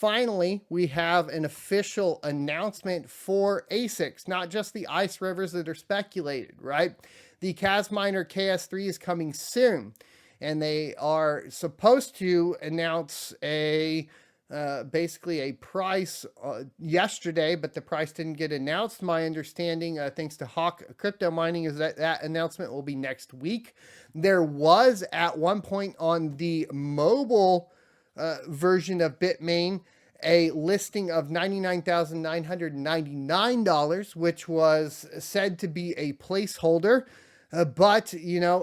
finally, we have an official announcement for ASICs, not just the ice rivers that are speculated, right? The Cas Miner KS3 is coming soon, and they are supposed to announce basically a price yesterday, but the price didn't get announced. My understanding, thanks to Hawk Crypto Mining, is that that announcement will be next week. There was at one point on the mobile version of Bitmain a listing of $99,999, which was said to be a placeholder. But,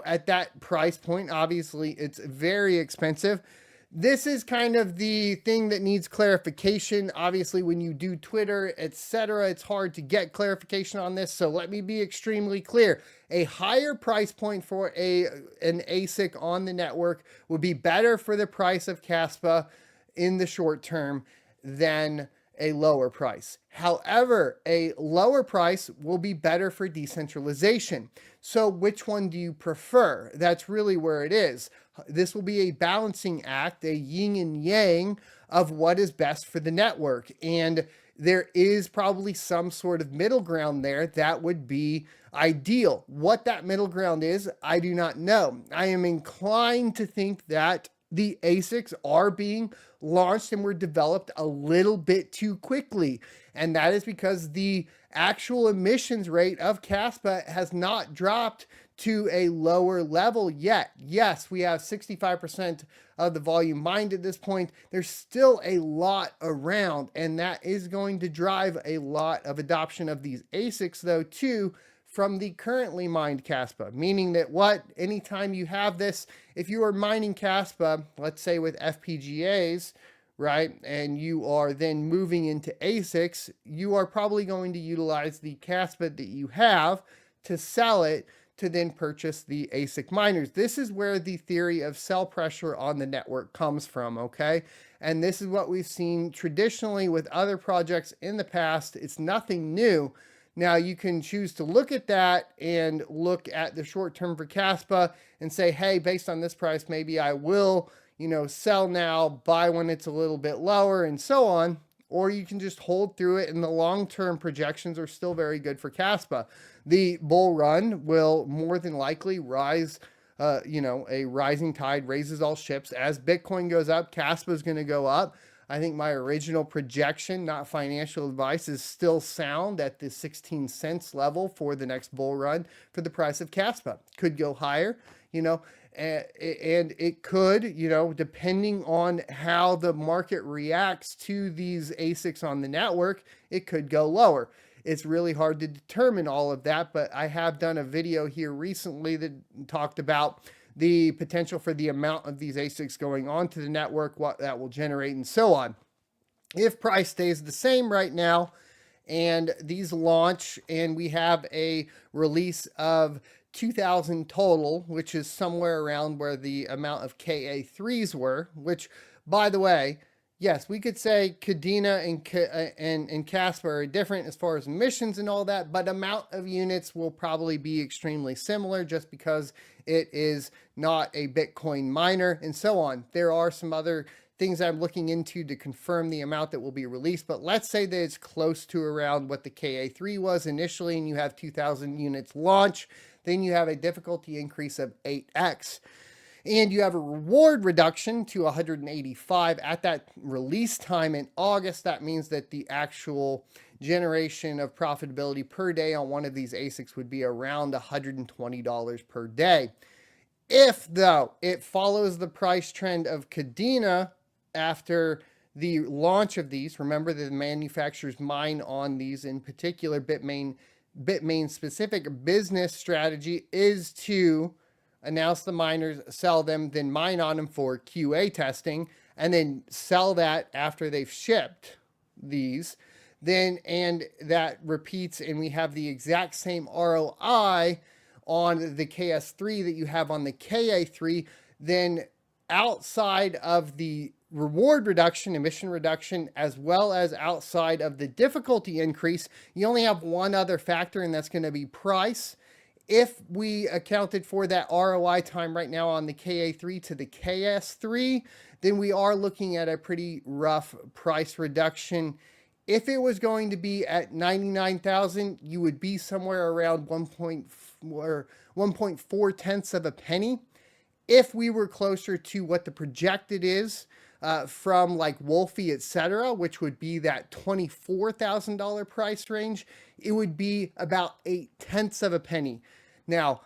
at that price point, obviously it's very expensive. This is kind of the thing that needs clarification. Obviously, when you do Twitter, etc., it's hard to get clarification on this. So let me be extremely clear. A higher price point for an ASIC on the network would be better for the price of Kaspa in the short term than a lower price. However, a lower price will be better for decentralization. So which one do you prefer? That's really where it is. This will be a balancing act, a yin and yang of what is best for the network. And there is probably some sort of middle ground there that would be ideal. What that middle ground is, I do not know. I am inclined to think that the ASICs are being launched and were developed a little bit too quickly. And that is because the actual emissions rate of Kaspa has not dropped to a lower level yet. Yes, we have 65% of the volume mined at this point. There's still a lot around, and that is going to drive a lot of adoption of these ASICs, though, too, from the currently mined Kaspa, meaning that anytime you have this, if you are mining Kaspa, let's say with FPGAs, right, and you are then moving into ASICs, you are probably going to utilize the Kaspa that you have to sell it to then purchase the ASIC miners. This is where the theory of sell pressure on the network comes from, okay? And this is what we've seen traditionally with other projects in the past. It's nothing new. Now, you can choose to look at that and look at the short term for Kaspa and say, hey, based on this price, maybe I will, sell now, buy when it's a little bit lower, and so on. Or you can just hold through it, and the long-term projections are still very good for Kaspa. The bull run will more than likely rise, a rising tide raises all ships. As Bitcoin goes up, Kaspa is going to go up. I think my original projection, not financial advice, is still sound at the 16 cents level for the next bull run for the price of Kaspa. Could go higher, and it could, depending on how the market reacts to these ASICs on the network, it could go lower. It's really hard to determine all of that, but I have done a video here recently that talked about the potential for the amount of these ASICs going onto the network, what that will generate, and so on. If price stays the same right now, and these launch, and we have a release of 2,000 total, which is somewhere around where the amount of KA3s were, which, by the way, yes, we could say Kadena and Kaspa are different as far as emissions and all that, but amount of units will probably be extremely similar just because it is not a Bitcoin miner and so on. There are some other things I'm looking into to confirm the amount that will be released, but let's say that it's close to around what the KA3 was initially, and you have 2,000 units launch, then you have a difficulty increase of 8x. And you have a reward reduction to 185 at that release time in August. That means that the actual generation of profitability per day on one of these ASICs would be around $120 per day. If, though, it follows the price trend of Kadena after the launch of these, remember that the manufacturers mine on these, in particular Bitmain's specific business strategy is to announce the miners, sell them, then mine on them for QA testing, and then sell that after they've shipped these. And that repeats, and we have the exact same ROI on the KS3 that you have on the KA3, then outside of the reward reduction, emission reduction, as well as outside of the difficulty increase, you only have one other factor, and that's going to be price. If we accounted for that ROI time right now on the KA3 to the KS3, then we are looking at a pretty rough price reduction. If it was going to be at 99,000, you would be somewhere around 1.4 tenths of a penny. If we were closer to what the projected is from like Wolfie, etc., which would be that $24,000 price range, it would be about 8 tenths of a penny. Now,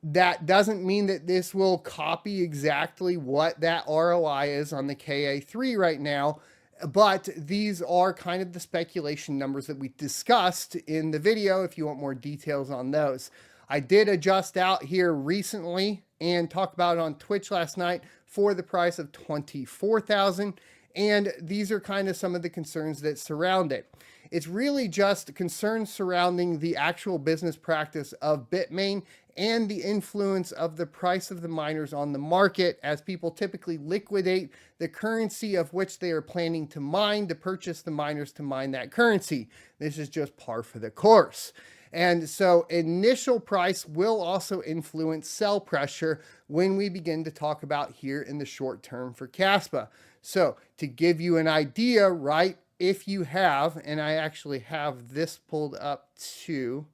that doesn't mean that this will copy exactly what that ROI is on the KA3 right now, but these are kind of the speculation numbers that we discussed in the video if you want more details on those. I did adjust out here recently and talk about it on Twitch last night for the price of $24,000. And these are kind of some of the concerns that surround it. It's really just concerns surrounding the actual business practice of Bitmain and the influence of the price of the miners on the market, as people typically liquidate the currency of which they are planning to mine to purchase the miners to mine that currency. This is just par for the course. And so initial price will also influence sell pressure when we begin to talk about here in the short term for Kaspa. So to give you an idea, right, if you have, and I actually have this pulled up too,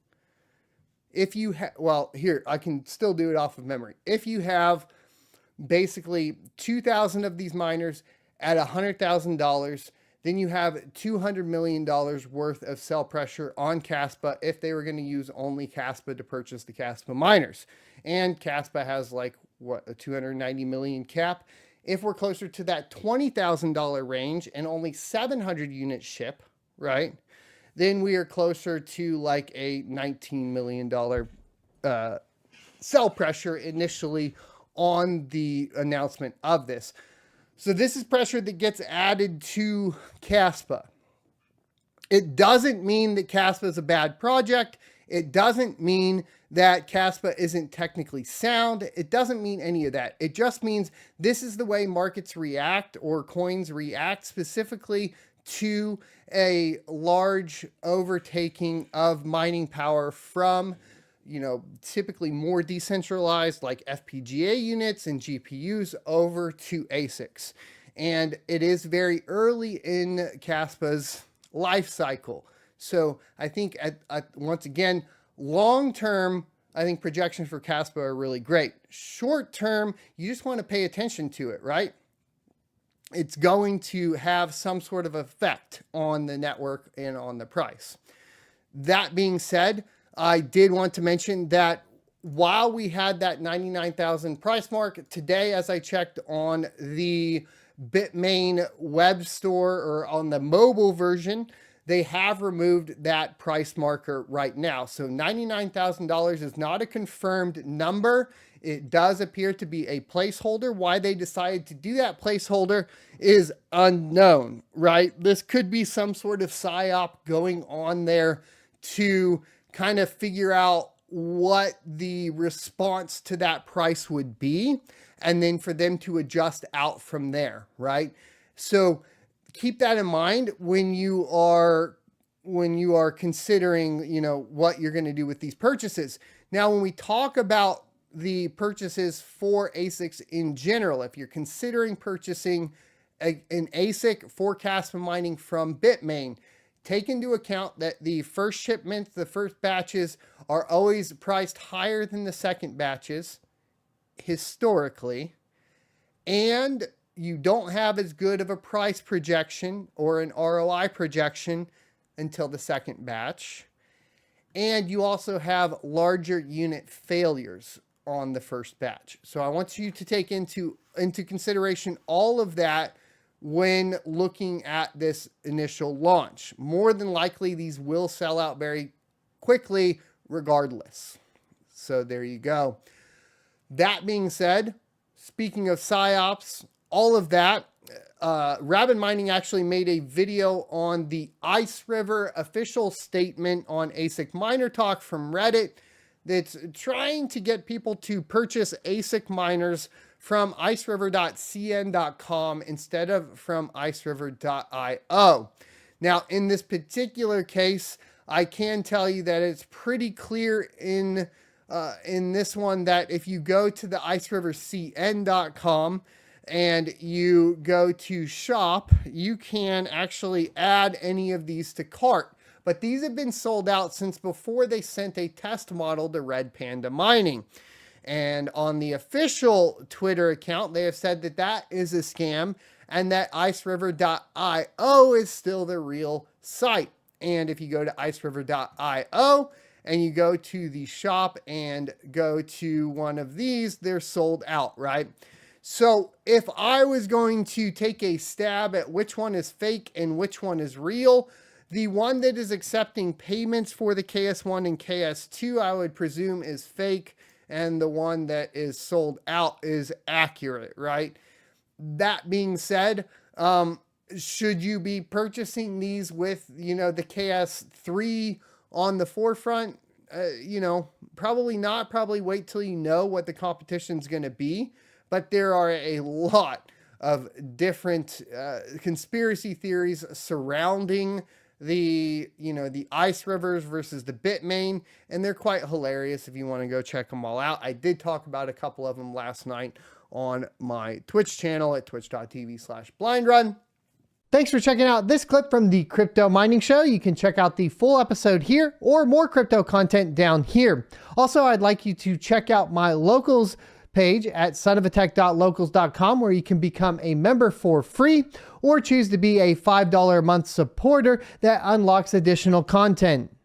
if you have, well, here, I can still do it off of memory. If you have basically 2,000 of these miners at $100,000, then you have $200 million worth of sell pressure on Kaspa if they were going to use only Kaspa to purchase the Kaspa miners. And Kaspa has like, what, a 290 million cap. If we're closer to that $20,000 range and only 700 units ship, right, then we are closer to like a $19 million sell pressure initially on the announcement of this. So this is pressure that gets added to Kaspa. It doesn't mean that Kaspa is a bad project. It doesn't mean that Kaspa isn't technically sound. It doesn't mean any of that. It just means this is the way markets react, or coins react, specifically to a large overtaking of mining power from, you know, typically more decentralized like FPGA units and GPUs over to ASICs. And it is very early in Kaspa's life cycle. So I think once again, long term, I think projections for Kaspa are really great. Short term, you just want to pay attention to it, right? It's going to have some sort of effect on the network and on the price. That being said, I did want to mention that while we had that 99,000 price mark, today, as I checked on the Bitmain web store or on the mobile version, they have removed that price marker right now. So $99,000 is not a confirmed number. It does appear to be a placeholder. Why they decided to do that placeholder is unknown, right? This could be some sort of psyop going on there to kind of figure out what the response to that price would be, and then for them to adjust out from there, right? So keep that in mind when you are considering, you know, what you're going to do with these purchases. Now, when we talk about the purchases for ASICs in general, if you're considering purchasing an ASIC for Kaspa mining from Bitmain, take into account that the first shipments, the first batches, are always priced higher than the second batches historically, and you don't have as good of a price projection or an ROI projection until the second batch. And you also have larger unit failures on the first batch. So I want you to take into consideration all of that when looking at this initial launch. More than likely, these will sell out very quickly regardless. So there you go. That being said, speaking of PsyOps, all of that, Rabid Mining actually made a video on the Ice River official statement on ASIC Miner Talk from Reddit that's trying to get people to purchase ASIC miners from iceriver.cn.com instead of from iceriver.io. Now, in this particular case, I can tell you that it's pretty clear in in this one that if you go to the icerivercn.com and you go to shop, you can actually add any of these to cart. But these have been sold out since before they sent a test model to Red Panda Mining. And on the official Twitter account, they have said that that is a scam and that iceriver.io is still the real site. And if you go to iceriver.io and you go to the shop and go to one of these, they're sold out, right? So if I was going to take a stab at which one is fake and which one is real, the one that is accepting payments for the KS1 and KS2, I would presume is fake, and the one that is sold out is accurate, right? That being said, should you be purchasing these with, the KS3 on the forefront? Probably not. Probably wait till you know what the competition's going to be. But there are a lot of different conspiracy theories surrounding the ice rivers versus the Bitmain, and they're quite hilarious if you want to go check them all out. I did talk about a couple of them last night on my Twitch channel at twitch.tv/blindrun. Thanks for checking out this clip from the Crypto Mining Show. You can check out the full episode here or more crypto content down here. Also, I'd like you to check out my locals page at sonofatech.locals.com, where you can become a member for free or choose to be a $5 a month supporter that unlocks additional content.